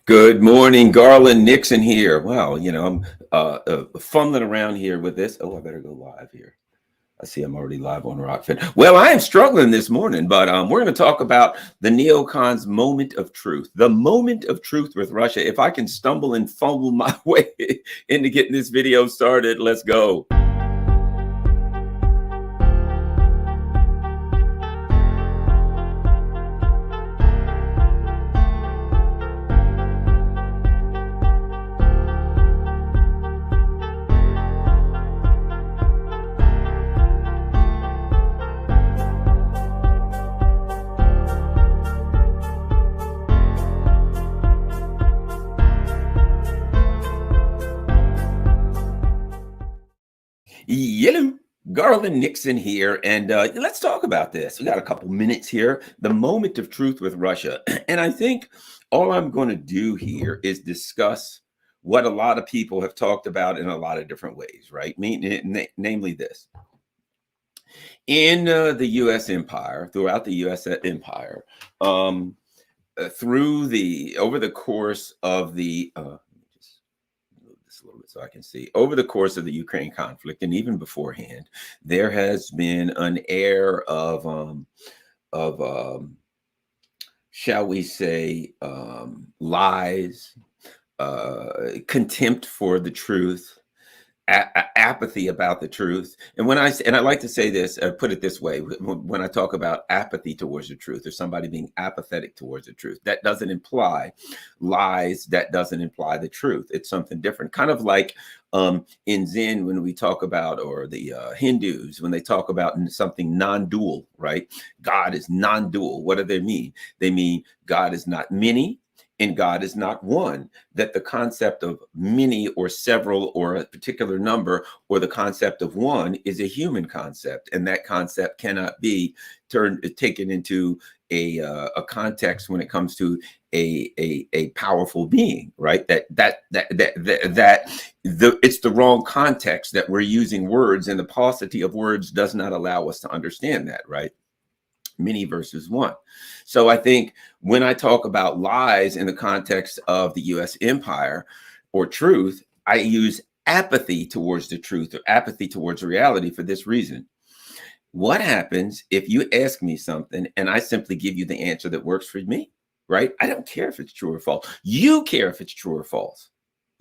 Good morning, Garland Nixon here. Wow, I'm fumbling around here with this. Oh, I better go live here. I see I'm already live on Rockfin. Well, I am struggling this morning, but we're going to talk about the neocons' moment of truth. The moment of truth with Russia. If I can stumble and fumble my way into getting this video started, let's go. Yellow. Garland Nixon here, and let's talk about this. We got a couple minutes here. The moment of truth with Russia. And I think all I'm going to do here is discuss what a lot of people have talked about in a lot of different ways, right? Namely this. In the U.S. empire, throughout the U.S. empire, over the course of the a little bit so I can see. Over the course of the Ukraine conflict, and even beforehand, there has been an air of shall we say, lies, contempt for the truth, apathy about the truth. And I like to say this, put it this way, when I talk about apathy towards the truth, or somebody being apathetic towards the truth, that doesn't imply lies, that doesn't imply the truth. It's something different. Kind of like in Zen, when we talk about, or the Hindus, when they talk about something non-dual, right? God is non-dual. What do they mean? They mean God is not many, and God is not one, that the concept of many or several or a particular number, or the concept of one, is a human concept. And that concept cannot be taken into a context when it comes to a powerful being, right? It's the wrong context that we're using words, and the paucity of words does not allow us to understand that, right? Many versus one. So I think when I talk about lies in the context of the U.S. empire or truth, I use apathy towards the truth, or apathy towards reality, for this reason. What happens if you ask me something and I simply give you the answer that works for me, right? I don't care if it's true or false. You care if it's true or false.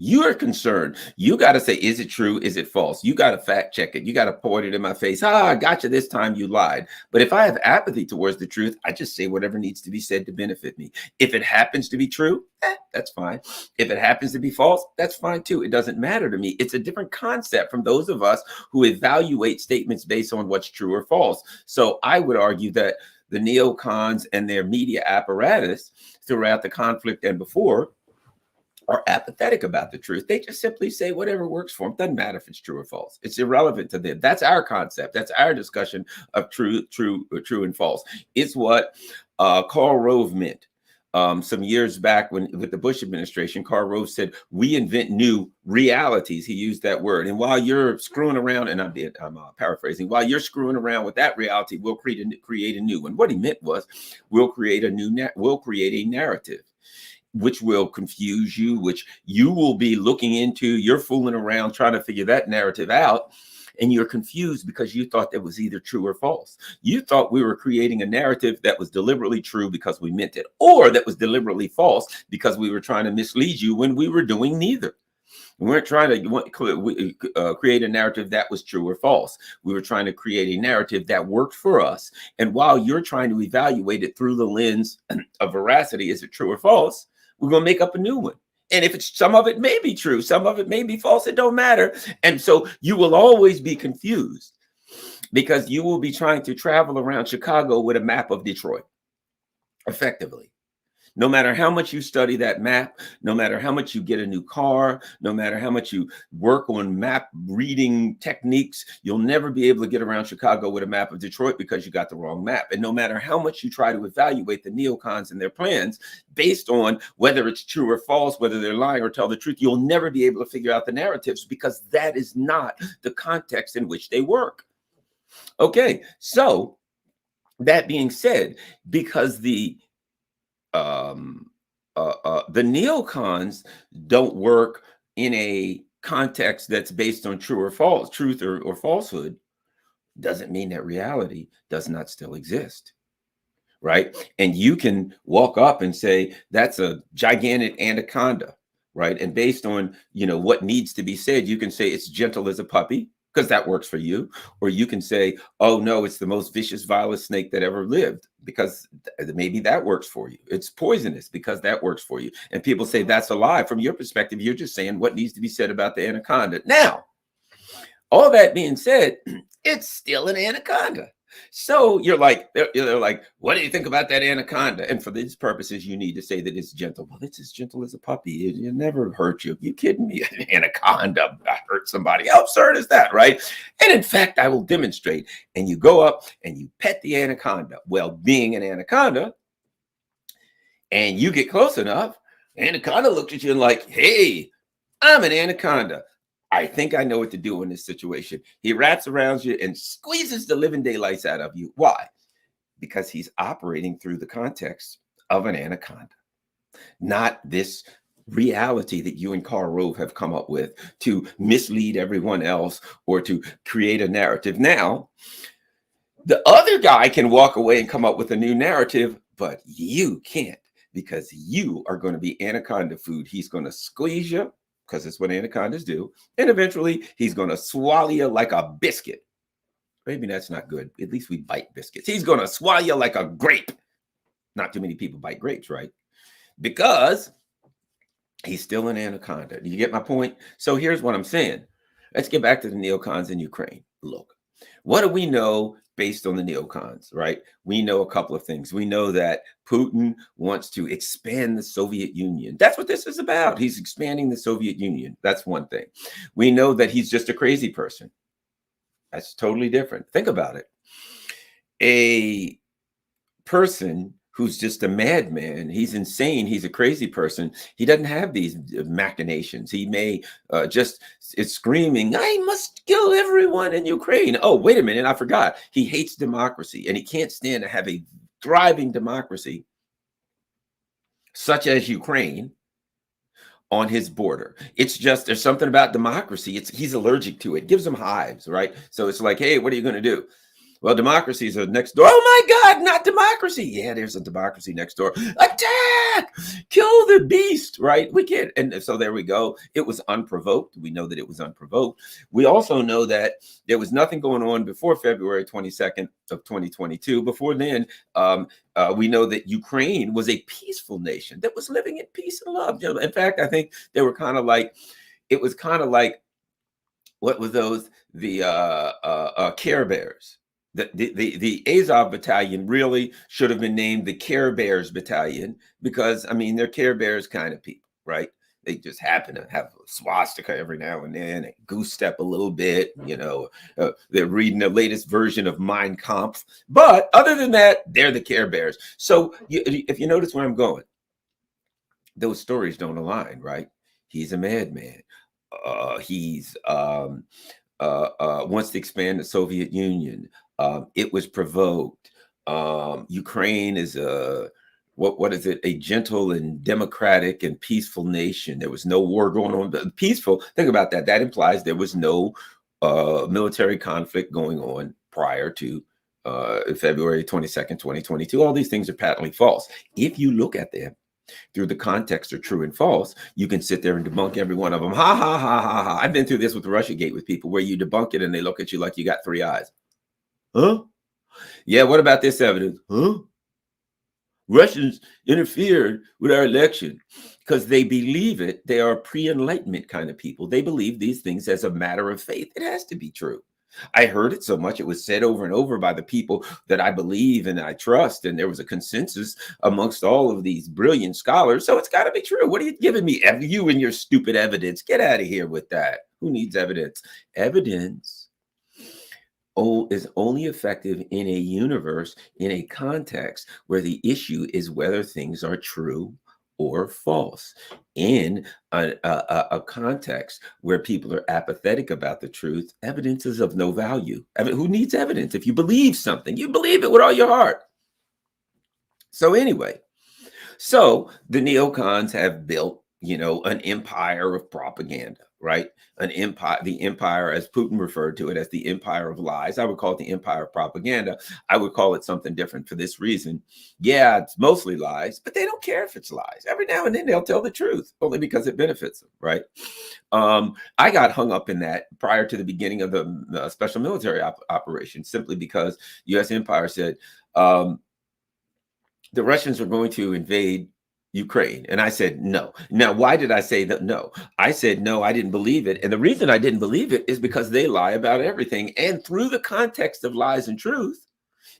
You are concerned. You got to say, is it true? Is it false? You got to fact check it. You got to point it in my face. I got you this time. You lied. But if I have apathy towards the truth, I just say whatever needs to be said to benefit me. If it happens to be true, that's fine. If it happens to be false, that's fine too. It doesn't matter to me. It's a different concept from those of us who evaluate statements based on what's true or false. So I would argue that the neocons and their media apparatus throughout the conflict and before are apathetic about the truth. They just simply say whatever works for them. Doesn't matter if it's true or false. It's irrelevant to them. That's our concept. That's our discussion of true and false. It's what Karl Rove meant some years back with the Bush administration. Karl Rove said, "We invent new realities." He used that word. And while you're screwing around, and I'm paraphrasing, while you're screwing around with that reality, we'll create a new one. What he meant was, we'll create a narrative, which will confuse you, which you will be looking into. You're fooling around trying to figure that narrative out, and you're confused because you thought that was either true or false. You thought we were creating a narrative that was deliberately true because we meant it, or that was deliberately false because we were trying to mislead you, when we were doing neither. We weren't trying to create a narrative that was true or false. We were trying to create a narrative that worked for us. And while you're trying to evaluate it through the lens of veracity, is it true or false, we're going to make up a new one. And if it's, some of it may be true, some of it may be false, it don't matter. And so you will always be confused, because you will be trying to travel around Chicago with a map of Detroit, effectively. No matter how much you study that map, no matter how much you get a new car, no matter how much you work on map reading techniques, you'll never be able to get around Chicago with a map of Detroit, because you got the wrong map. And no matter how much you try to evaluate the neocons and their plans based on whether it's true or false, whether they're lying or tell the truth, you'll never be able to figure out the narratives, because that is not the context in which they work. Okay, so that being said, because the the neocons don't work in a context that's based on true or false, truth or falsehood. Doesn't mean that reality does not still exist, right? And you can walk up and say that's a gigantic anaconda, right? And based on what needs to be said, you can say it's gentle as a puppy because that works for you, or you can say, oh no, it's the most vicious, vilest snake that ever lived, because maybe that works for you. It's poisonous because that works for you. And people say that's a lie. From your perspective, you're just saying what needs to be said about the anaconda. Now, all that being said, it's still an anaconda. So you're like, they're like, what do you think about that anaconda? And for these purposes, you need to say that it's gentle. Well, it's as gentle as a puppy. It never hurt you. You kidding me? An anaconda hurt somebody. How absurd is that, right? And in fact, I will demonstrate. And you go up and you pet the anaconda. Well, being an anaconda, and you get close enough, anaconda looks at you and like, hey, I'm an anaconda. I think I know what to do in this situation. He wraps around you and squeezes the living daylights out of you. Why? Because he's operating through the context of an anaconda, not this reality that you and Karl Rove have come up with to mislead everyone else or to create a narrative. Now, the other guy can walk away and come up with a new narrative, but you can't, because you are going to be anaconda food. He's going to squeeze you, because it's what anacondas do. And eventually he's going to swallow you like a biscuit. Maybe that's not good. At least we bite biscuits. He's going to swallow you like a grape. Not too many people bite grapes, right? Because he's still an anaconda. Do you get my point? So here's what I'm saying. Let's get back to the neocons in Ukraine. Look, what do we know based on the neocons, right? We know a couple of things. We know that Putin wants to expand the Soviet Union. That's what this is about. He's expanding the Soviet Union. That's one thing. We know that he's just a crazy person. That's totally different. Think about it. A person who's just a madman, he's insane, he's a crazy person, he doesn't have these machinations. He may just is screaming, I must kill everyone in Ukraine. Oh, wait a minute, I forgot. He hates democracy, and he can't stand to have a thriving democracy such as Ukraine on his border. It's just, there's something about democracy. He's allergic to it. It gives him hives, right? So it's like, hey, what are you going to do? Well, democracies are next door. Oh my God, not democracy. Yeah, there's a democracy next door. Attack! Kill the beast, right? We can't. And so there we go. It was unprovoked. We know that it was unprovoked. We also know that there was nothing going on before February 22nd of 2022. Before then, we know that Ukraine was a peaceful nation that was living in peace and love. In fact, I think they were kind of like, it was kind of like, what was those? The Care Bears. The Azov battalion really should have been named the Care Bears battalion, because I mean, they're Care Bears kind of people, right? They just happen to have a swastika every now and then, and goose step a little bit, they're reading the latest version of Mein Kampf, but other than that, they're the Care Bears. So if you notice where I'm going, those stories don't align, right? He's a madman. He's wants to expand the Soviet Union. It was provoked. Ukraine is what is it? A gentle and democratic and peaceful nation. There was no war going on. But peaceful. Think about that. That implies there was no military conflict going on prior to February 22nd, 2022. All these things are patently false. If you look at them through the context of true and false, you can sit there and debunk every one of them. Ha, ha, ha, ha, ha. I've been through this with Russiagate with people where you debunk it and they look at you like you got three eyes. Huh? Yeah, what about this evidence? Huh? Russians interfered with our election because they believe it. They are pre-enlightenment kind of people. They believe these things as a matter of faith. It has to be true. I heard it so much. It was said over and over by the people that I believe and I trust. And there was a consensus amongst all of these brilliant scholars. So it's got to be true. What are you giving me? You and your stupid evidence. Get out of here with that. Who needs evidence? Evidence is only effective in a universe, in a context where the issue is whether things are true or false. In a context where people are apathetic about the truth, evidence is of no value. I mean, who needs evidence? If you believe something, you believe it with all your heart. So anyway, So the neocons have built, an empire of propaganda, right? An empire, the empire, as Putin referred to it, as the empire of lies. I would call it the empire of propaganda. I would call it something different for this reason. Yeah, it's mostly lies, but they don't care if it's lies. Every now and then they'll tell the truth, only because it benefits them, right? I got hung up in that prior to the beginning of the special military operation, simply because U.S. empire said the Russians are going to invade Ukraine. And I said, no. Now, why did I say that? No, I said, no, I didn't believe it. And the reason I didn't believe it is because they lie about everything. And through the context of lies and truth,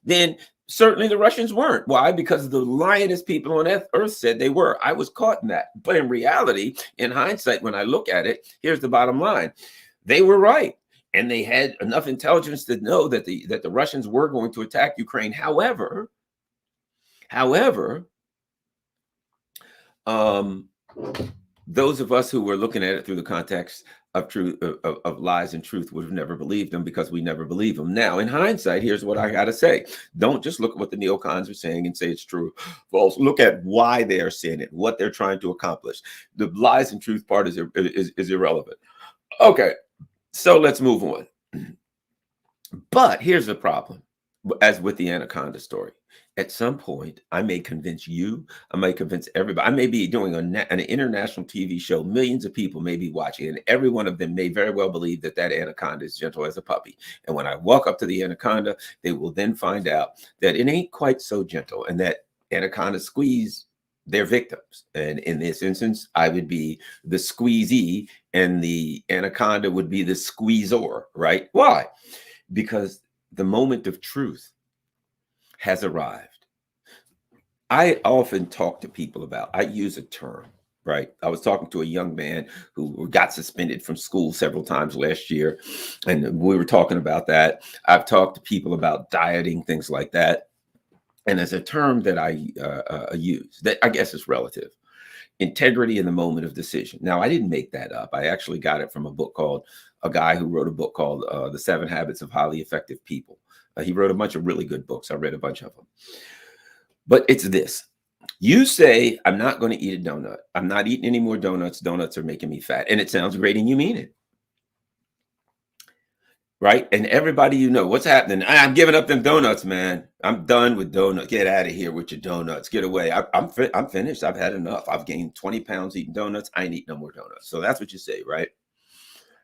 then certainly the Russians weren't. Why? Because the lioness people on earth said they were. I was caught in that. But in reality, in hindsight, when I look at it, here's the bottom line. They were right. And they had enough intelligence to know that the Russians were going to attack Ukraine. However, those of us who were looking at it through the context of truth, of lies and truth, would have never believed them, because we never believe them. Now, in hindsight, here's what I got to say. Don't just look at what the neocons are saying and say it's true. False. Look at why they are saying it, what they're trying to accomplish. The lies and truth part is irrelevant. Okay, so let's move on. But here's the problem, as with the Anaconda story. At some point, I may convince you, I may convince everybody. I may be doing an international TV show. Millions of people may be watching, and every one of them may very well believe that anaconda is gentle as a puppy. And when I walk up to the anaconda, they will then find out that it ain't quite so gentle, and that anaconda squeeze their victims. And in this instance, I would be the squeezee, and the anaconda would be the squeezor, right? Why? Because the moment of truth has arrived. I often talk to people about, I use a term, right? I was talking to a young man who got suspended from school several times last year, and we were talking about that. I've talked to people about dieting, things like that. And there's a term that I use that I guess is relative: integrity in the moment of decision. Now, I didn't make that up. I actually got it from a guy who wrote a book called The 7 Habits of Highly Effective People. He wrote a bunch of really good books. I read a bunch of them. But it's this. You say, I'm not going to eat a donut. I'm not eating any more donuts. Donuts are making me fat. And it sounds great, and you mean it. Right? And everybody, what's happening? I'm giving up them donuts, man. I'm done with donuts. Get out of here with your donuts. Get away. I'm finished. I've had enough. I've gained 20 pounds eating donuts. I ain't eating no more donuts. So that's what you say, right?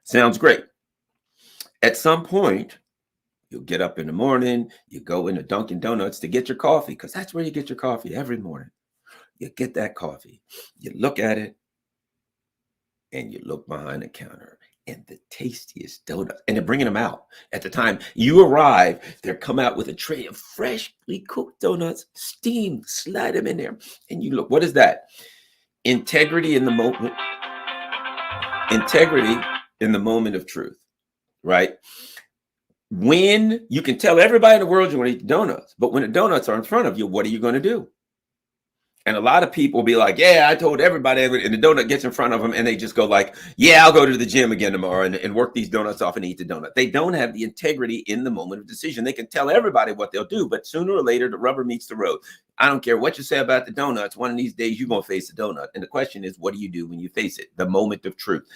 Sounds great. At some point, you'll get up in the morning, you go into Dunkin' Donuts to get your coffee, because that's where you get your coffee every morning. You get that coffee, you look at it, and you look behind the counter, and the tastiest donuts, and they're bringing them out. At the time you arrive, they're come out with a tray of freshly cooked donuts, steamed, slide them in there, and you look. What is that? Integrity in the moment. Integrity in the moment of truth, right? When you can tell everybody in the world you want to eat donuts, but when the donuts are in front of you, what are you going to do? And a lot of people will be like, yeah, I told everybody, and the donut gets in front of them, and they just go like, yeah, I'll go to the gym again tomorrow and work these donuts off and eat the donut. They don't have the integrity in the moment of decision. They can tell everybody what they'll do, but sooner or later, the rubber meets the road. I don't care what you say about the donuts. One of these days, you're going to face the donut. And the question is, what do you do when you face it? The moment of truth.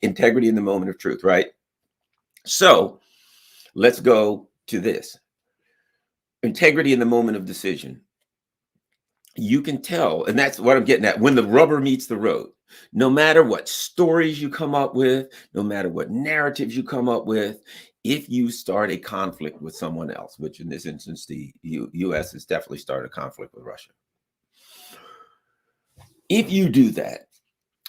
Integrity in the moment of truth, right? So let's go to this. Integrity in the moment of decision. You can tell, and that's what I'm getting at, when the rubber meets the road. No matter what stories you come up with, no matter what narratives you come up with, if you start a conflict with someone else, which in this instance, the U.S. has definitely started a conflict with Russia. If you do that,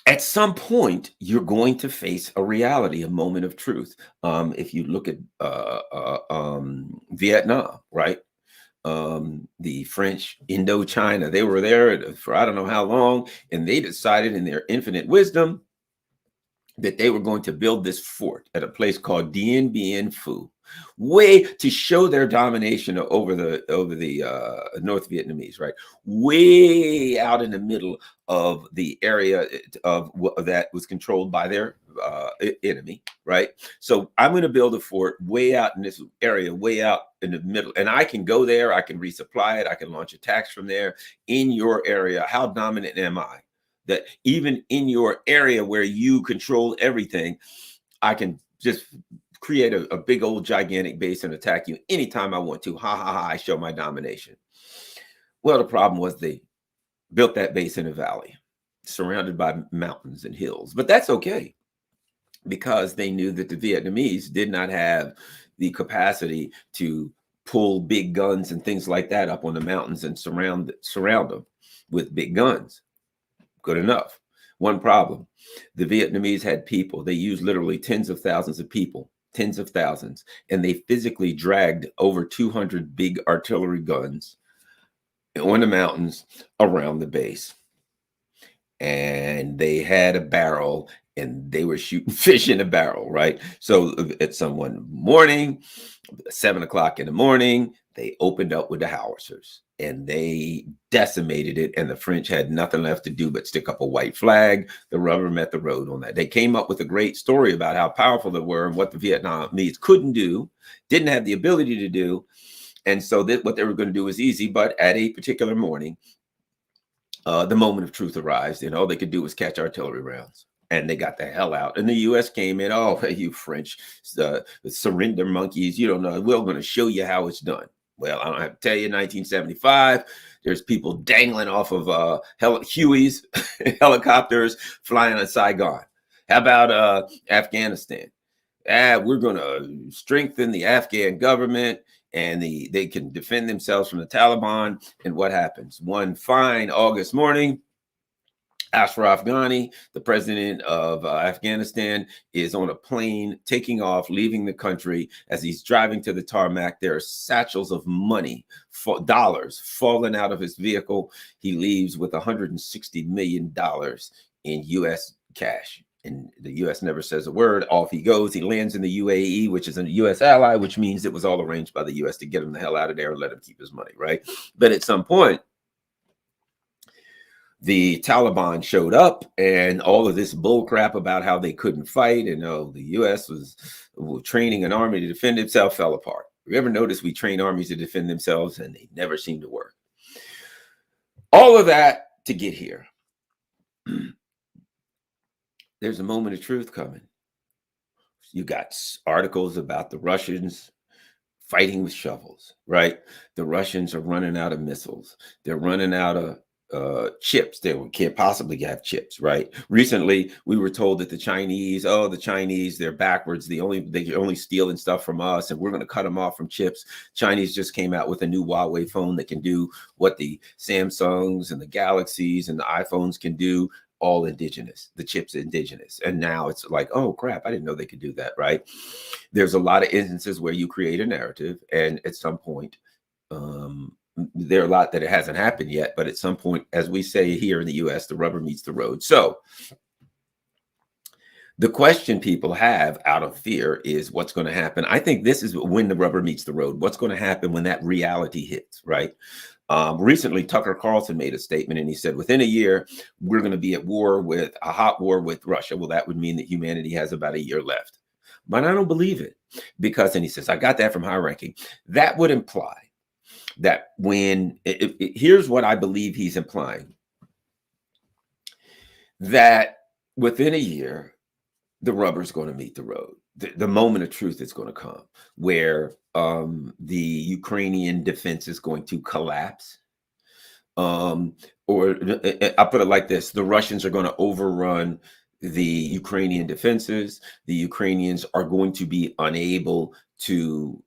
at some point, you're going to face a reality, a moment of truth. If you look at Vietnam, right? The French, Indochina, they were there for I don't know how long, and they decided in their infinite wisdom that they were going to build this fort at a place called Dien Bien Phu, way to show their domination over the North Vietnamese, right? Way out in the middle of the area that was controlled by their enemy, right? So I'm going to build a fort way out in this area, way out in the middle, and I can go there, I can resupply it, I can launch attacks from there in your area. How dominant am I? That even in your area where you control everything, I can just create a big old gigantic base and attack you anytime I want to. Ha ha ha, I show my domination. Well, the problem was they built that base in a valley surrounded by mountains and hills. But that's okay, because they knew that the Vietnamese did not have the capacity to pull big guns and things like that up on the mountains and surround them with big guns. Good enough. One problem: the Vietnamese had people. They used literally tens of thousands of people, tens of thousands, and they physically dragged over 200 big artillery guns on the mountains around the base. And they had a barrel, and they were shooting fish in a barrel, right? So at some one morning, 7 o'clock in the morning, they opened up with the howitzers and they decimated it. And the French had nothing left to do but stick up a white flag. The rubber met the road on that. They came up with a great story about how powerful they were and what the Vietnamese couldn't do, didn't have the ability to do. And so what they were going to do was easy. But at a particular morning, the moment of truth arrives, and all they could do was catch artillery rounds. And they got the hell out. And the U.S. came in. Oh, hey, you French surrender monkeys. You don't know. We're going to show you how it's done. Well, I don't have to tell you, 1975, there's people dangling off of Hueys, helicopters flying in Saigon. How about Afghanistan? We're going to strengthen the Afghan government, and they can defend themselves from the Taliban. And what happens? One fine August morning, Ashraf Ghani, the president of Afghanistan, is on a plane taking off, leaving the country. As he's driving to the tarmac, there are satchels of money, dollars, falling out of his vehicle. He leaves with $160 million in U.S. cash. And the U.S. never says a word. Off he goes. He lands in the UAE, which is a U.S. ally, which means it was all arranged by the U.S. to get him the hell out of there and let him keep his money, right? But at some point, the Taliban showed up, and all of this bull crap about how they couldn't fight and the U.S. was training an army to defend itself fell apart. You ever notice we train armies to defend themselves and they never seem to work? All of that to get here. There's a moment of truth coming. You got articles about the Russians fighting with shovels, right? The Russians are running out of missiles. They're running out of chips. They can't possibly have chips, right? Recently, we were told that the Chinese, they're backwards. They're only stealing stuff from us, and we're going to cut them off from chips. Chinese just came out with a new Huawei phone that can do what the Samsungs and the Galaxies and the iPhones can do. All indigenous, the chip's indigenous. And now it's like, oh crap, I didn't know they could do that, right? There's a lot of instances where you create a narrative, and at some point, there are a lot that it hasn't happened yet, but at some point, as we say here in the US, the rubber meets the road. So the question people have out of fear is what's going to happen. I think this is when the rubber meets the road. What's going to happen when that reality hits, right? Recently, Tucker Carlson made a statement, and he said, within a year, we're going to be at a hot war with Russia. Well, that would mean that humanity has about a year left. But I don't believe it, because, and he says, I got that from high ranking. That would imply that here's what I believe he's implying, that within a year, the rubber's going to meet the road. The moment of truth is going to come, where the Ukrainian defense is going to collapse. Or I'll put it like this: the Russians are going to overrun the Ukrainian defenses. The Ukrainians are going to be unable to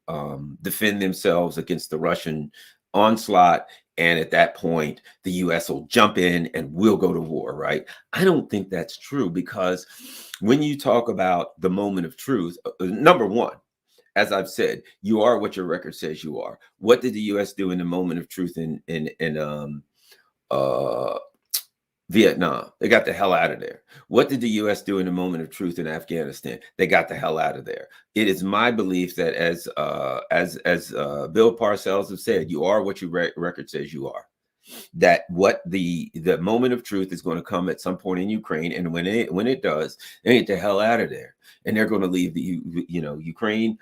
defend themselves against the Russian onslaught. And at that point, the U.S. will jump in and we'll go to war, right? I don't think that's true, because when you talk about the moment of truth, number one, as I've said, you are what your record says you are. What did the U.S. do in the moment of truth in Vietnam? They got the hell out of there. What did the U.S. do in the moment of truth in Afghanistan? They got the hell out of there. It is my belief that, as Bill Parcells has said, you are what your record says you are. that what the moment of truth is going to come at some point in Ukraine, and when it does, they get the hell out of there, and they're going to leave the Ukraine.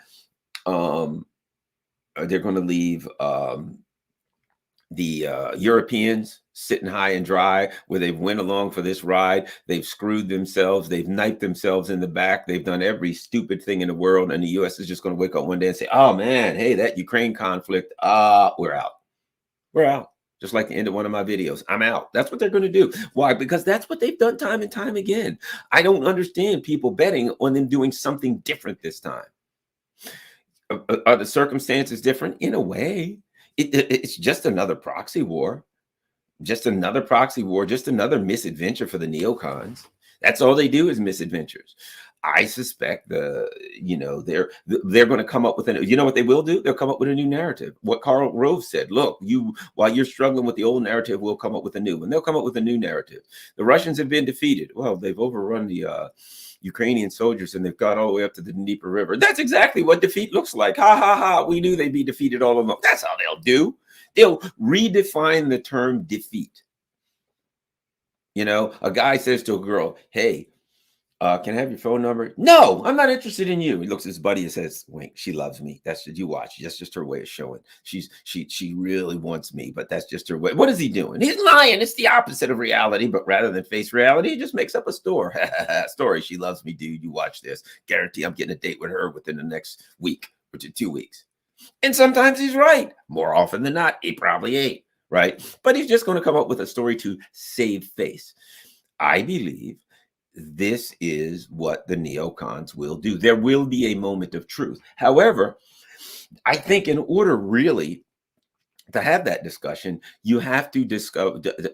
They're going to leave the Europeans sitting high and dry, where they've went along for this ride. They've screwed themselves. They've knifed themselves in the back. They've done every stupid thing in the world. And the U.S. is just going to wake up one day and say, oh, man, hey, that Ukraine conflict, we're out. We're out. Just like the end of one of my videos. I'm out. That's what they're going to do. Why? Because that's what they've done time and time again. I don't understand people betting on them doing something different this time. Are the circumstances different? In a way. It's just another proxy war, just another misadventure for the neocons. That's all they do is misadventures. I suspect they're going to come up with what they will do? They'll come up with a new narrative. What Karl Rove said, look, while you're struggling with the old narrative, we'll come up with a new one. They'll come up with a new narrative. The Russians have been defeated. Well, they've overrun the Ukrainian soldiers, and they've got all the way up to the Dnieper River. That's exactly what defeat looks like. Ha, ha, ha. We knew they'd be defeated all along. That's how they'll do. They'll redefine the term defeat. A guy says to a girl, hey, can I have your phone number? No, I'm not interested in you. He looks at his buddy and says, wink, she loves me. That's what you watch. That's just her way of showing. She really wants me, but that's just her way. What is he doing? He's lying. It's the opposite of reality, but rather than face reality, he just makes up a story. Story. She loves me, dude. You watch this. Guarantee I'm getting a date with her within the next week or 2 weeks. And sometimes he's right. More often than not, he probably ain't, right? But he's just going to come up with a story to save face. I believe this is what the neocons will do. There will be a moment of truth. However, I think in order really to have that discussion, you have to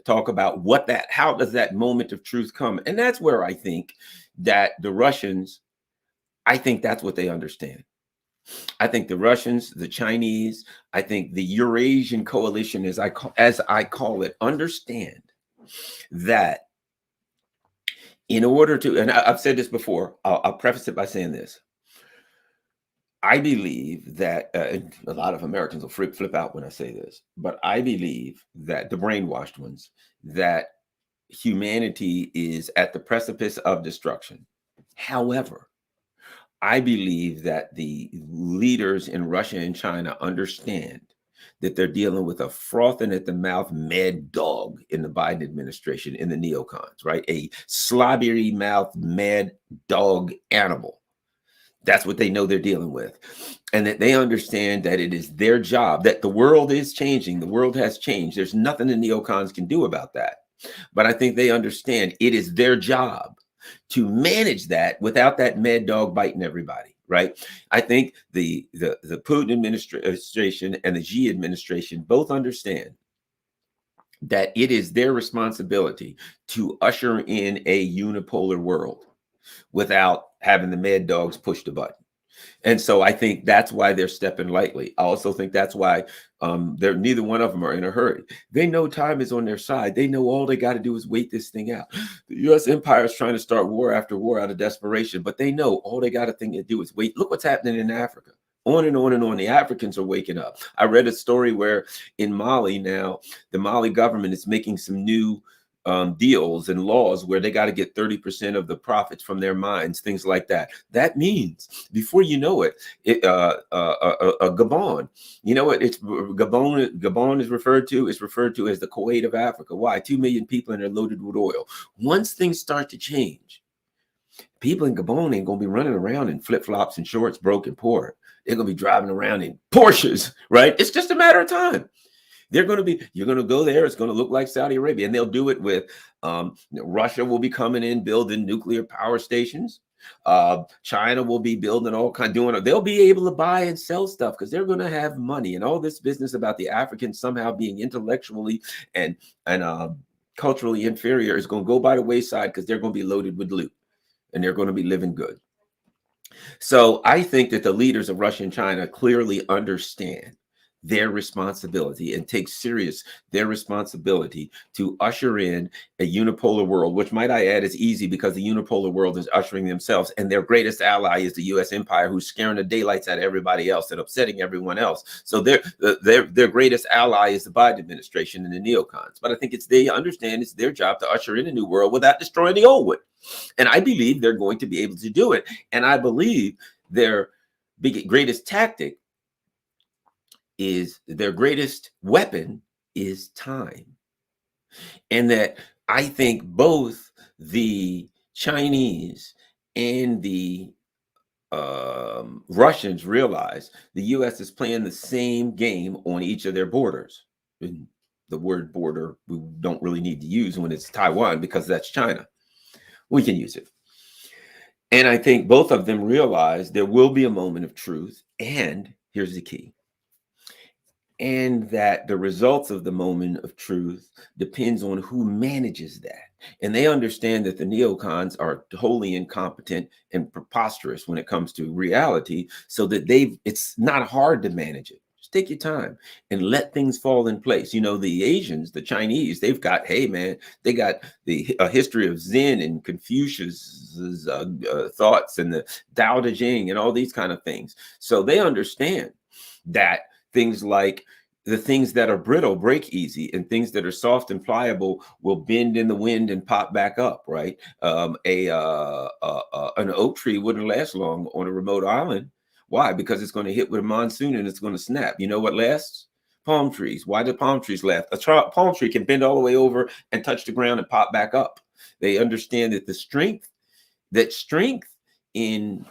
talk about how does that moment of truth come? And that's where I think that the Russians, I think that's what they understand. I think the Russians, the Chinese, I think the Eurasian Coalition, as I call it, understand that in order to, and I've said this before, I'll preface it by saying this. I believe that a lot of Americans will flip out when I say this, but I believe that the brainwashed ones, that humanity is at the precipice of destruction. However, I believe that the leaders in Russia and China understand that they're dealing with a frothing at the mouth mad dog in the Biden administration, in the neocons, right? A slobbery mouth mad dog animal. That's what they know they're dealing with. And that they understand that it is their job, that the world is changing. The world has changed. There's nothing the neocons can do about that. But I think they understand it is their job to manage that without that mad dog biting everybody. Right. I think the Putin administration and the Xi administration both understand that it is their responsibility to usher in a unipolar world without having the mad dogs push the button. And so I think that's why they're stepping lightly. I also think that's why neither one of them are in a hurry. They know time is on their side. They know all they got to do is wait this thing out. The U.S. empire is trying to start war after war out of desperation, but they know all they got to do is wait. Look what's happening in Africa. On and on and on. The Africans are waking up. I read a story where in Mali now, the Mali government is making some new deals and laws where they got to get 30% of the profits from their mines, things like that. That means before you know it, Gabon, you know what? It's Gabon is referred to as the Kuwait of Africa. Why? 2 million people and they're loaded with oil. Once things start to change, people in Gabon ain't gonna be running around in flip-flops and shorts, broke and poor. They're gonna be driving around in Porsches, right? It's just a matter of time. You're going to go there. It's going to look like Saudi Arabia, and they'll do it with Russia will be coming in, building nuclear power stations. China will be building they'll be able to buy and sell stuff because they're going to have money. And all this business about the Africans somehow being intellectually and culturally inferior is going to go by the wayside because they're going to be loaded with loot and they're going to be living good. So I think that the leaders of Russia and China clearly understand their responsibility and take serious their responsibility to usher in a unipolar world, which, might I add, is easy because the unipolar world is ushering themselves, and their greatest ally is the U.S. empire, who's scaring the daylights out of everybody else and upsetting everyone else. So their greatest ally is the Biden administration and the neocons. But I think they understand it's their job to usher in a new world without destroying the old one. And I believe they're going to be able to do it. And I believe their greatest tactic is, their greatest weapon is time. And that I think both the Chinese and the Russians realize the U.S. is playing the same game on each of their borders. And the word border we don't really need to use when it's Taiwan, because that's China. We can use it. And I think both of them realize there will be a moment of truth. And here's the key. And that the results of the moment of truth depends on who manages that. And they understand that the neocons are wholly incompetent and preposterous when it comes to reality, so that it's not hard to manage it. Just take your time and let things fall in place. You know, the Asians, the Chinese, they've got, hey man, they got a history of Zen and Confucius's thoughts and the Tao Te Ching and all these kind of things. So they understand that things like the things that are brittle break easy, and things that are soft and pliable will bend in the wind and pop back up, right? An oak tree wouldn't last long on a remote island. Why? Because it's going to hit with a monsoon and it's going to snap. You know what lasts? Palm trees. Why do palm trees last? A palm tree can bend all the way over and touch the ground and pop back up. They understand that strength in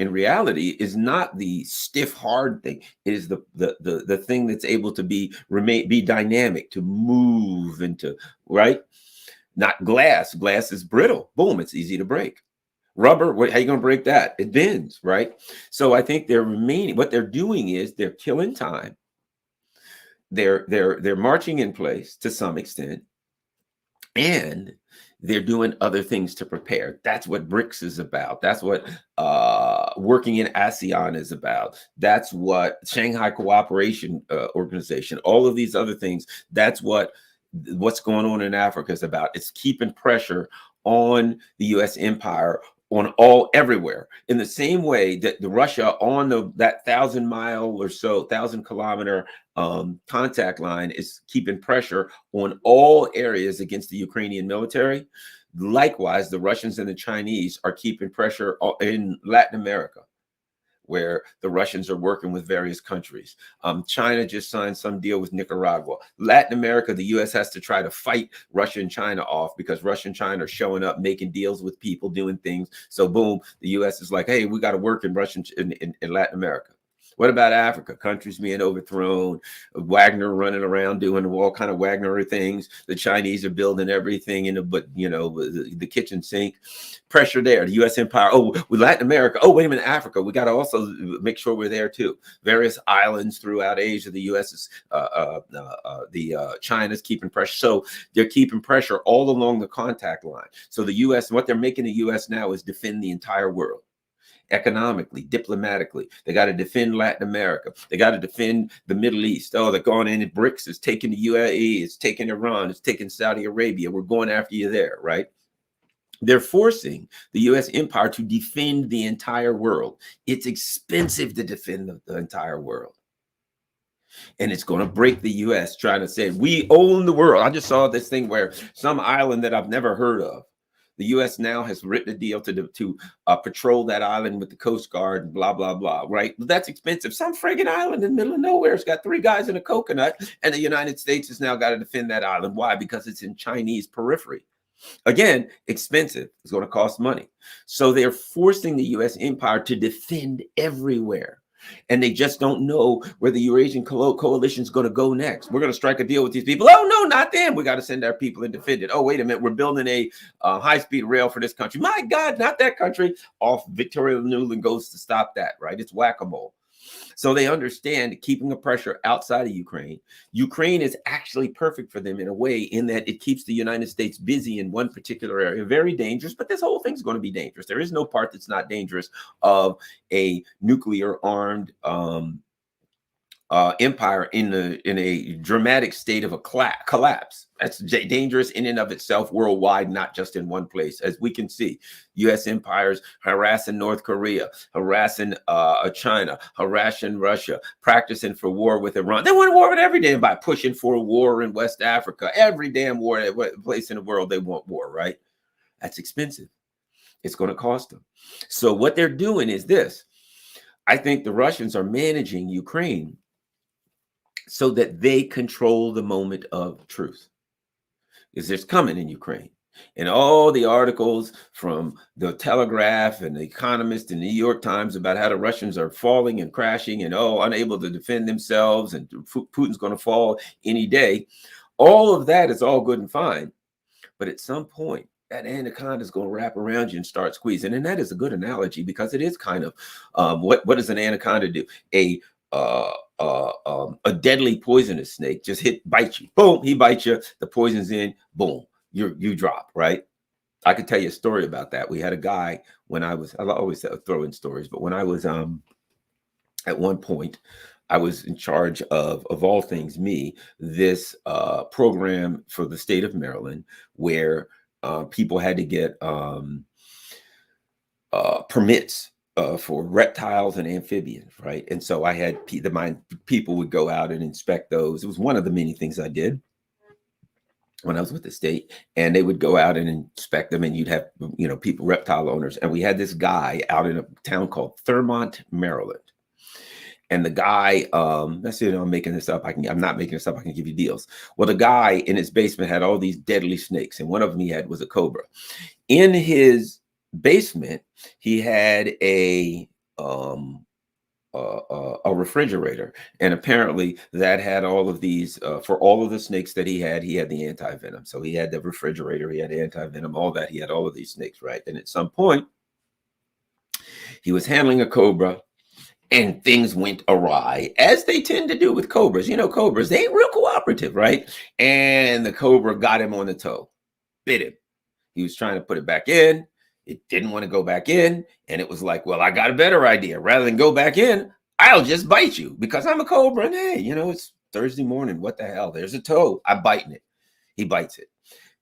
reality is not the stiff hard thing. It is the thing that's able to be dynamic, to move into, right? Not glass. Glass is brittle. Boom, it's easy to break. Rubber, how are you going to break that? It bends, right? So I think what they're doing is they're killing time. They're marching in place to some extent, and they're doing other things to prepare. That's what BRICS is about. That's what working in ASEAN is about. That's what Shanghai Cooperation Organization, all of these other things. That's what's going on in Africa is about. It's keeping pressure on the U.S. empire on everywhere, in the same way that the Russia on that 1,000-mile or so, 1,000-kilometer contact line is keeping pressure on all areas against the Ukrainian military. Likewise, the Russians and the Chinese are keeping pressure in Latin America, where the Russians are working with various countries. China just signed some deal with Nicaragua. Latin America, the U.S. has to try to fight Russia and China off, because Russia and China are showing up, making deals with people, doing things. So boom, the U.S. is like, hey, we got to work in Latin America. What about Africa? Countries being overthrown, Wagner running around doing all kind of Wagner things. The Chinese are building everything the kitchen sink. Pressure there. The U.S. empire. Oh, with Latin America. Oh, wait a minute, Africa. We got to also make sure we're there too. Various islands throughout Asia. The U.S. is, China's keeping pressure. So they're keeping pressure all along the contact line. So the U.S. what they're making the U.S. now is defend the entire world. Economically, diplomatically, they got to defend Latin America. They got to defend the Middle East. Oh, they're going in. BRICS is taking the UAE. It's taking Iran. It's taking Saudi Arabia. We're going after you there, right? They're forcing the U.S. empire to defend the entire world. It's expensive to defend the entire world. And it's going to break the U.S. trying to say, we own the world. I just saw this thing where some island that I've never heard of, the U.S. now has written a deal to patrol that island with the Coast Guard and blah, blah, blah, right? But that's expensive. Some friggin' island in the middle of nowhere has got 3 guys in a coconut, and the United States has now got to defend that island. Why? Because it's in Chinese periphery. Again, expensive. It's going to cost money. So they're forcing the U.S. empire to defend everywhere. And they just don't know where the Eurasian Coalition is going to go next. We're going to strike a deal with these people. Oh, no, not them. We got to send our people and defend it. Oh, wait a minute. We're building a high-speed rail for this country. My God, not that country. Off Victoria Nuland goes to stop that, right? It's whack-a-mole. So they understand keeping the pressure outside of Ukraine. Ukraine is actually perfect for them in a way, in that it keeps the United States busy in one particular area. Very dangerous, but this whole thing's going to be dangerous. There is no part that's not dangerous of a nuclear armed empire in a dramatic state of a collapse. That's dangerous in and of itself worldwide, not just in one place. As we can see, U.S. empires harassing North Korea, harassing China, harassing Russia, practicing for war with Iran. They want war with every damn by pushing for a war in West Africa. Every damn war, place in the world, they want war, right? That's expensive. It's going to cost them. So what they're doing is this. I think the Russians are managing Ukraine so that they control the moment of truth. Is it's coming in Ukraine. And all the articles from the Telegraph and the Economist and the New York Times about how the Russians are falling and crashing and unable to defend themselves and Putin's going to fall any day. All of that is all good and fine. But at some point, that anaconda is going to wrap around you and start squeezing. And that is a good analogy because it is kind of what does an anaconda do? A deadly poisonous snake just bites you. Boom, he bites you. The poison's in. Boom, you drop, right? I could tell you a story about that. We had a guy when I always throw in stories, but when I was at one point, I was in charge of all things this program for the state of Maryland where people had to get permits for reptiles and amphibians, right? And so I had my people would go out and inspect those. It was one of the many things I did when I was with the state, and they would go out and inspect them, and you'd have people, reptile owners, and we had this guy out in a town called Thurmont, Maryland. And the guy, that's it. I'm making this up. I'm not making this up. I can give you deals. Well, the guy in his basement had all these deadly snakes, and one of them he had was a cobra. In his basement, he had a refrigerator, and apparently that had all of these for all of the snakes that he had the anti-venom. So he had the refrigerator, he had anti-venom, all that. He had all of these snakes, right? And at some point, he was handling a cobra. And things went awry, as they tend to do with cobras. Cobras, they ain't real cooperative, right? And the cobra got him on the toe, bit him. He was trying to put it back in. It didn't want to go back in. And it was like, well, I got a better idea. Rather than go back in, I'll just bite you because I'm a cobra. And hey, it's Thursday morning. What the hell? There's a toe. I'm biting it. He bites it.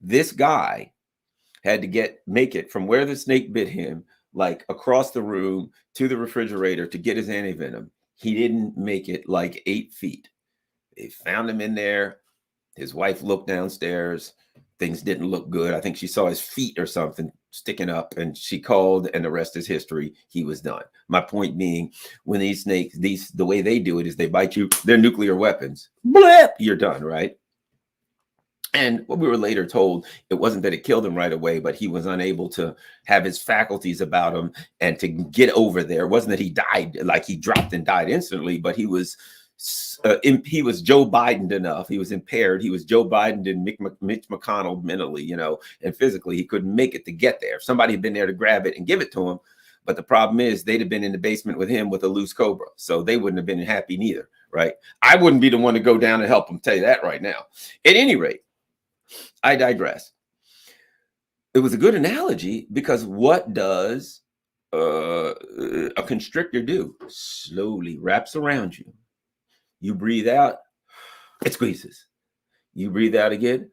This guy had to make it from where the snake bit him, like across the room to the refrigerator to get his anti-venom. He didn't make it like 8 feet. They found him in there. His wife looked downstairs. Things didn't look good. I think she saw his feet or something sticking up, and she called, and the rest is history. He was done. My point being, when these snakes, the way they do it is they bite you. They're nuclear weapons. Blip, you're done, right? And what we were later told, it wasn't that it killed him right away, but he was unable to have his faculties about him and to get over there. It wasn't that he died, like he dropped and died instantly, but he was Joe Biden enough. He was impaired. He was Joe Biden and Mitch McConnell mentally, and physically. He couldn't make it to get there. If somebody had been there to grab it and give it to him. But the problem is they'd have been in the basement with him with a loose cobra. So they wouldn't have been happy neither, right? I wouldn't be the one to go down and help him, tell you that right now. At any rate, I digress. It was a good analogy because what does a constrictor do? Slowly wraps around you. You breathe out, it squeezes. You breathe out again,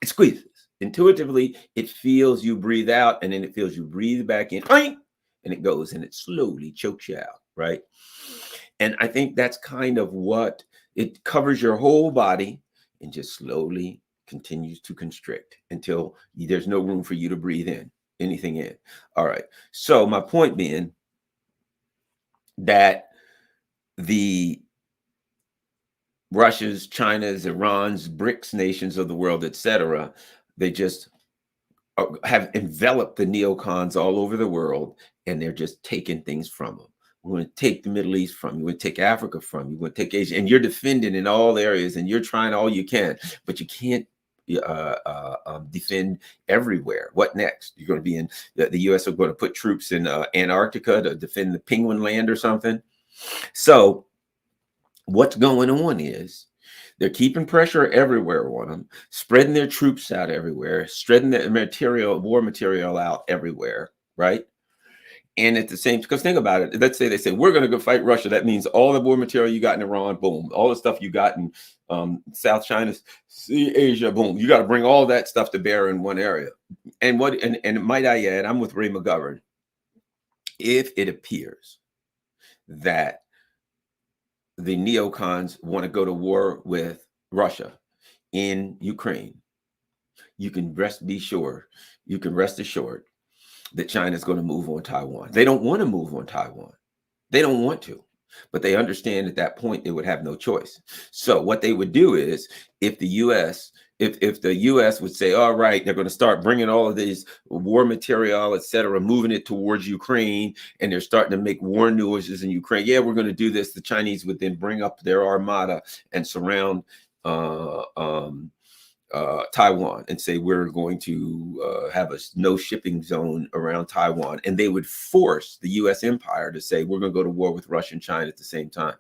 it squeezes. Intuitively, it feels you breathe out, and then it feels you breathe back in, and it goes, and it slowly chokes you out, right? And I think that's kind of what it covers your whole body and just slowly continues to constrict until there's no room for you to breathe anything in. All right. So my point being that the Russia's, China's, Iran's, BRICS nations of the world, etc., they just have enveloped the neocons all over the world, and they're just taking things from them. We're going to take the Middle East from you. We're going to take Africa from you. We're going to take Asia, and you're defending in all areas, and you're trying all you can, but you can't defend everywhere. What next? You're going to be in the U.S. are going to put troops in Antarctica to defend the penguin land or something. So what's going on is they're keeping pressure everywhere on them, spreading their troops out everywhere, spreading their war material out everywhere, right? And at the same, because think about it, let's say they say, we're going to go fight Russia. That means all the war material you got in Iran, boom. All the stuff you got in South China Sea, Asia, boom. You got to bring all that stuff to bear in one area. And might I add, I'm with Ray McGovern. If it appears that the neocons want to go to war with Russia in Ukraine, you can rest assured that China is going to move on Taiwan. They don't want to move on Taiwan. They don't want to, but they understand at that point they would have no choice. So what they would do is, if the U.S. if the U.S. would say, all right, they're going to start bringing all of these war material, et cetera, moving it towards Ukraine, and they're starting to make war noises in Ukraine. Yeah, we're going to do this. The Chinese would then bring up their armada and surround Taiwan and say, we're going to have a no shipping zone around Taiwan. And they would force the U.S. empire to say, we're going to go to war with Russia and China at the same time.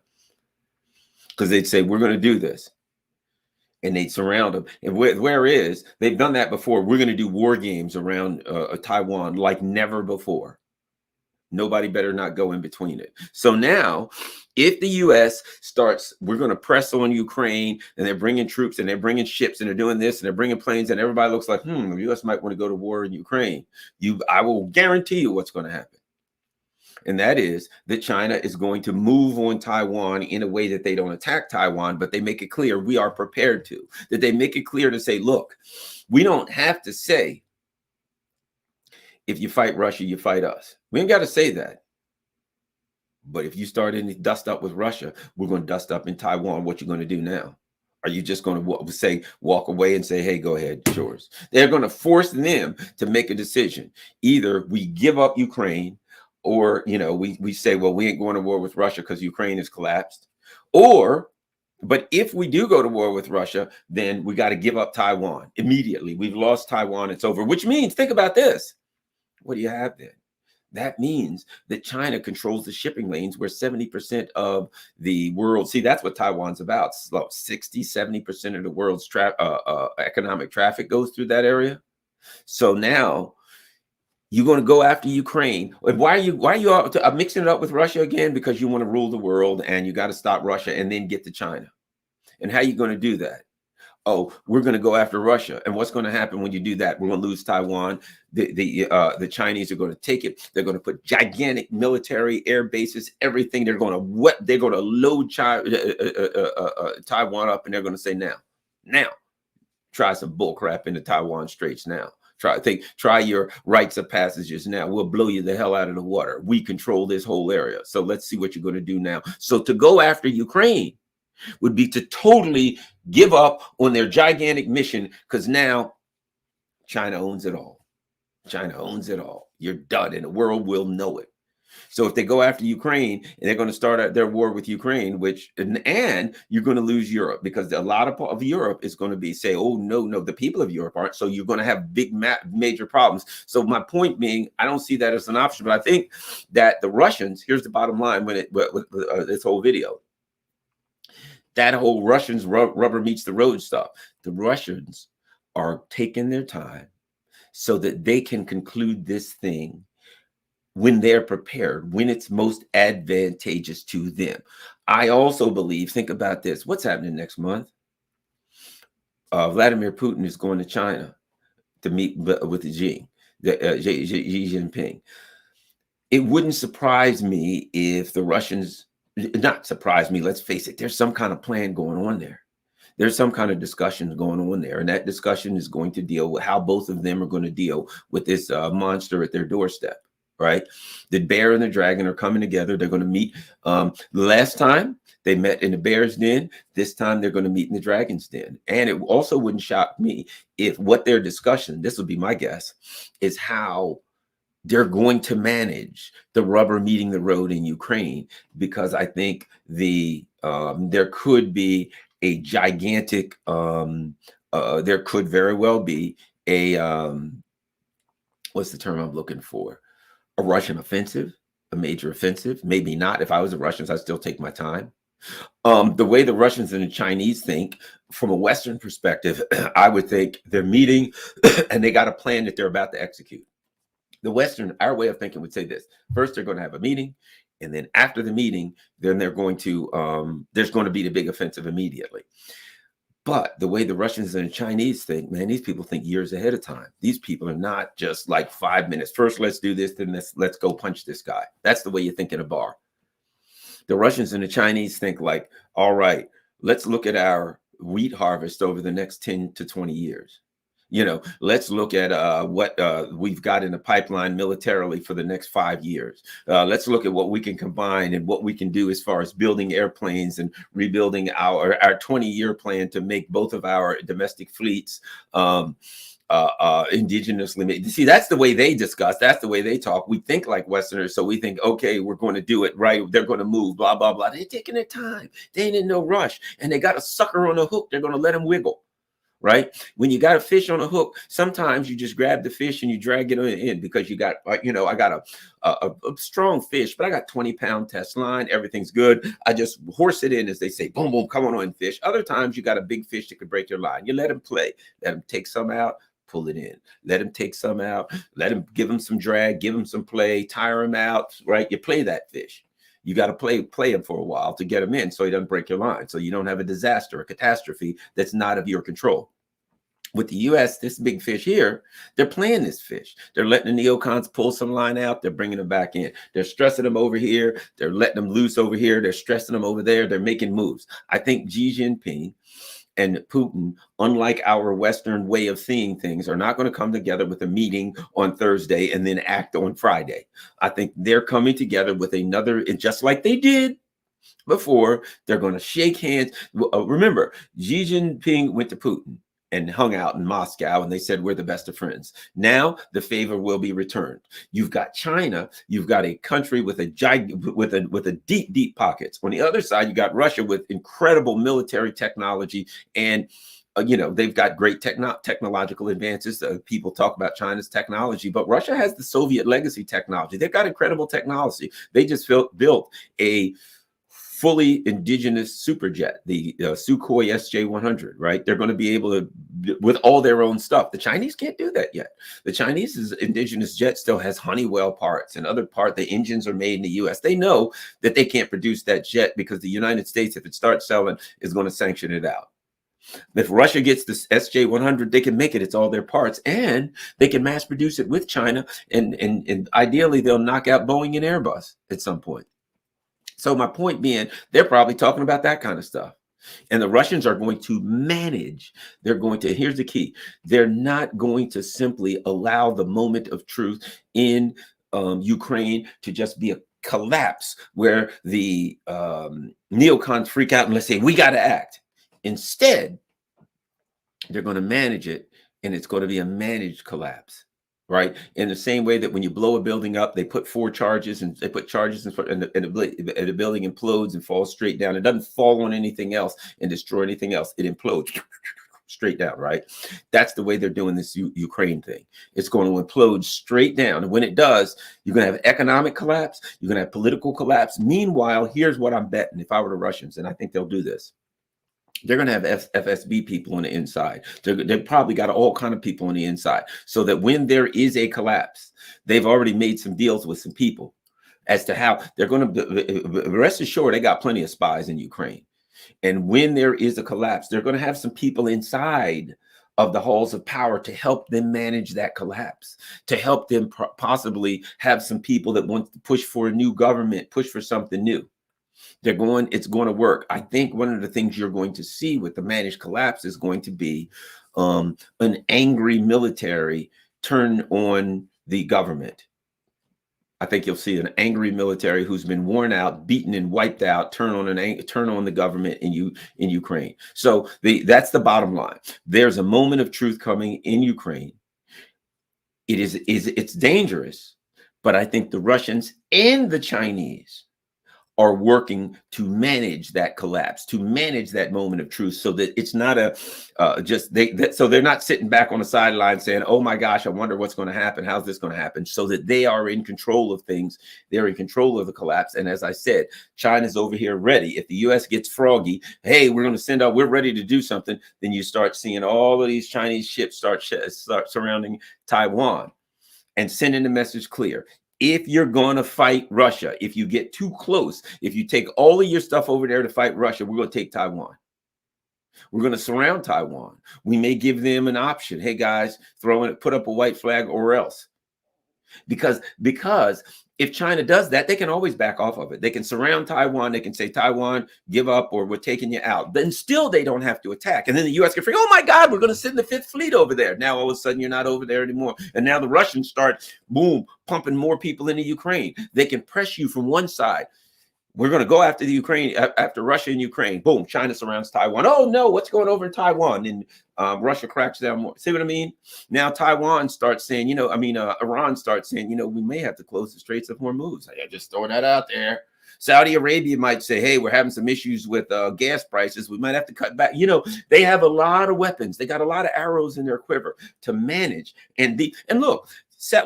Because they'd say, we're going to do this. And they'd surround them. And whereas they've done that before, we're going to do war games around Taiwan like never before. Nobody better not go in between it. So now, if the U.S. starts, we're going to press on Ukraine, and they're bringing troops, and they're bringing ships, and they're doing this, and they're bringing planes, and everybody looks like, the U.S. might want to go to war in Ukraine. I will guarantee you what's going to happen. And that is that China is going to move on Taiwan in a way that they don't attack Taiwan, but they make it clear we are prepared to. That they make it clear to say, look, we don't have to say, if you fight Russia, you fight us. We ain't got to say that. But if you start any dust up with Russia, we're going to dust up in Taiwan. What you going to do now? Are you just going to walk away and say, hey, go ahead, it's yours? They're going to force them to make a decision. Either we give up Ukraine, or, we say, well, we ain't going to war with Russia because Ukraine has collapsed. But if we do go to war with Russia, then we got to give up Taiwan immediately. We've lost Taiwan. It's over, which means, think about this. What do you have then? That means that China controls the shipping lanes where 70% of the world, see, that's what Taiwan's about. 60, 70% of the world's economic traffic goes through that area. So now you're going to go after Ukraine. Why are you mixing it up with Russia again? Because you want to rule the world, and you got to stop Russia and then get to China. And how are you going to do that? Oh, we're going to go after Russia. And what's going to happen when you do that? We're going to lose Taiwan. The Chinese are going to take it. They're going to put gigantic military air bases, everything. They're going to load Taiwan up, and they're going to say, now, try some bull crap in the Taiwan Straits now. Try your rights of passages now. We'll blow you the hell out of the water. We control this whole area. So let's see what you're going to do now. So to go after Ukraine would be to totally give up on their gigantic mission, because now China owns it all. China owns it all. You're done, and the world will know it. So if they go after Ukraine, and they're going to start their war with Ukraine, and you're going to lose Europe, because a lot of Europe is going to be say, oh, no, the people of Europe aren't. So you're going to have big, major problems. So my point being, I don't see that as an option, but I think that the Russians, here's the bottom line with this whole video, that whole Russians rubber meets the road stuff. The Russians are taking their time so that they can conclude this thing when they're prepared, when it's most advantageous to them. I also believe, think about this, what's happening next month? Vladimir Putin is going to China to meet with Xi Jinping. It wouldn't surprise me if the Russians, not surprise me, let's face it, there's some kind of plan going on there. There's some kind of discussion going on there. And that discussion is going to deal with how both of them are going to deal with this monster at their doorstep, right? The bear and the dragon are coming together. They're going to meet. Last time they met in the bear's den. This time they're going to meet in the dragon's den. And it also wouldn't shock me if what their discussion, this would be my guess, is how they're going to manage the rubber meeting the road in Ukraine, because I think there could be a gigantic, there could very well be a, what's the term I'm looking for? A Russian offensive, a major offensive. Maybe not. If I was the Russians, I'd still take my time. The way the Russians and the Chinese think, from a Western perspective, I would think they're meeting and they got a plan that they're about to execute. our way of thinking would say this: first, they're going to have a meeting, and then after the meeting, then they're going to there's going to be the big offensive immediately. But the way the Russians and the Chinese think, man, these people think years ahead of time. These people are not just like 5 minutes. First, let's do this, then let's go punch this guy. That's the way you think in a bar. The Russians and the Chinese think like, all right, let's look at our wheat harvest over the next 10 to 20 years. Let's look at what we've got in the pipeline militarily for the next 5 years. Let's look at what we can combine and what we can do as far as building airplanes and rebuilding our 20-year plan to make both of our domestic fleets indigenously made. See, that's the way they discuss. That's the way they talk. We think like Westerners, so we think, okay, we're going to do it right. They're going to move, blah, blah, blah. They're taking their time. They ain't in no rush. And they got a sucker on a hook. They're going to let them wiggle. Right? When you got a fish on a hook, sometimes you just grab the fish and you drag it in because you got, I got a strong fish, but I got 20-pound test line. Everything's good. I just horse it in, as they say, boom, boom, come on in, fish. Other times you got a big fish that could break your line. You let him play, let him take some out, pull it in, let him take some out, give him some drag, give him some play, tire him out, right? You play that fish. You got to play him for a while to get him in so he doesn't break your line. So you don't have a disaster, a catastrophe that's not of your control. With the U.S., this big fish here, they're playing this fish. They're letting the neocons pull some line out. They're bringing them back in. They're stressing them over here. They're letting them loose over here. They're stressing them over there. They're making moves. I think Xi Jinping and Putin, unlike our Western way of seeing things, are not going to come together with a meeting on Thursday and then act on Friday. I think they're coming together with another, just like they did before. They're going to shake hands. Remember, Xi Jinping went to Putin and hung out in Moscow, and they said, we're the best of friends. Now the favor will be returned. You've got China. You've got a country with a deep, deep pockets. On the other side, you got Russia with incredible military technology, and they've got great technological advances. People talk about China's technology, but Russia has the Soviet legacy technology. They've got incredible technology. They just built a fully indigenous superjet, the Sukhoi SJ-100, right? They're going to be able to, with all their own stuff. The Chinese can't do that yet. The Chinese indigenous jet still has Honeywell parts and other parts. The engines are made in the U.S. They know that they can't produce that jet because the United States, if it starts selling, is going to sanction it out. If Russia gets this SJ-100, they can make it. It's all their parts, and they can mass produce it with China. And ideally, they'll knock out Boeing and Airbus at some point. So my point being, they're probably talking about that kind of stuff. And the Russians are going to manage. They're going to, here's the key. They're not going to simply allow the moment of truth in Ukraine to just be a collapse where the neocons freak out and let's say, we got to act. Instead, they're going to manage it, and it's going to be a managed collapse. Right. In the same way that when you blow a building up, they put 4 charges and they put charges and the building implodes and falls straight down. It doesn't fall on anything else and destroy anything else. It implodes straight down. Right. That's the way they're doing this Ukraine thing. It's going to implode straight down. And when it does, you're going to have economic collapse. You're going to have political collapse. Meanwhile, here's what I'm betting if I were the Russians, and I think they'll do this. They're going to have FSB people on the inside. They've probably got all kind of people on the inside so that when there is a collapse, they've already made some deals with some people as to how they're going to rest assured they got plenty of spies in Ukraine. And when there is a collapse, they're going to have some people inside of the halls of power to help them manage that collapse, to help them possibly have some people that want to push for a new government, push for something new. It's going to work. I think one of the things you're going to see with the managed collapse is going to be an angry military turn on the government. I think you'll see an angry military who's been worn out, beaten, and wiped out turn on the government in Ukraine. So that's the bottom line. There's a moment of truth coming in Ukraine. It's dangerous, but I think the Russians and the Chinese are working to manage that collapse, to manage that moment of truth, so that it's not so they're not sitting back on the sideline saying, "Oh my gosh, I wonder what's going to happen. How's this going to happen?" So that they are in control of things. They're in control of the collapse. And as I said, China's over here ready. If the U.S. gets froggy, hey, we're going to send out. We're ready to do something. Then you start seeing all of these Chinese ships start surrounding Taiwan. and sending the message clear. If you're going to fight Russia, if you get too close, if you take all of your stuff over there to fight Russia, we're going to take Taiwan. We're going to surround Taiwan. We may give them an option. Hey, guys, put up a white flag or else. Because if China does that, they can always back off of it. They can surround Taiwan. They can say, Taiwan, give up, or we're taking you out. Then still they don't have to attack. And then the U.S. can figure, oh, my God, we're going to send the Fifth Fleet over there. Now, all of a sudden, you're not over there anymore. And now the Russians start, boom, pumping more people into Ukraine. They can press you from one side. We're going to go after the Ukraine, after Russia and Ukraine. Boom, China surrounds Taiwan. Oh, no, what's going over in Taiwan? And Russia cracks down more. See what I mean? Now Taiwan starts saying, Iran starts saying, we may have to close the Straits of Hormuz. I just throw that out there. Saudi Arabia might say, hey, we're having some issues with gas prices. We might have to cut back. They have a lot of weapons. They got a lot of arrows in their quiver to manage. And look,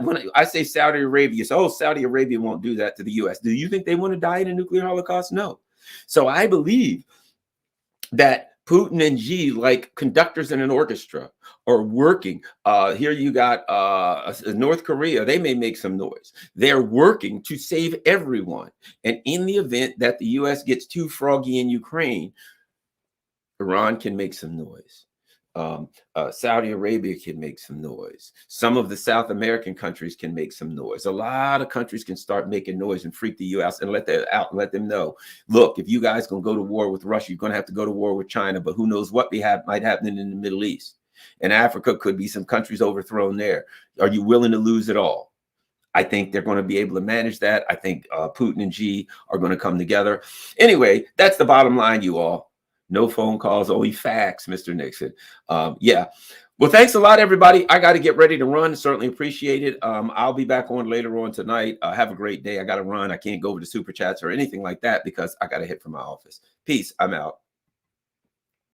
when I say Saudi Arabia, Saudi Arabia won't do that to the U.S. Do you think they want to die in a nuclear holocaust? No. So I believe that Putin and Xi, like conductors in an orchestra, are working. Here you got North Korea. They may make some noise. They're working to save everyone. And in the event that the U.S. gets too froggy in Ukraine, Iran can make some noise. Saudi Arabia can make some noise. Some of the South American countries can make some noise. A lot of countries can start making noise and freak the U.S. and let them know, look, if you guys gonna go to war with Russia, you're gonna have to go to war with China, but who knows what might happen in the Middle East. And Africa could be some countries overthrown there. Are you willing to lose it all? I think they're going to be able to manage that. I think Putin and Xi are going to come together. Anyway, that's the bottom line, you all. No phone calls, only facts, Mr. Nixon. Yeah. Well, thanks a lot, everybody. I got to get ready to run. Certainly appreciate it. I'll be back on later on tonight. Have a great day. I got to run. I can't go over to Super Chats or anything like that because I got to hit from my office. Peace. I'm out.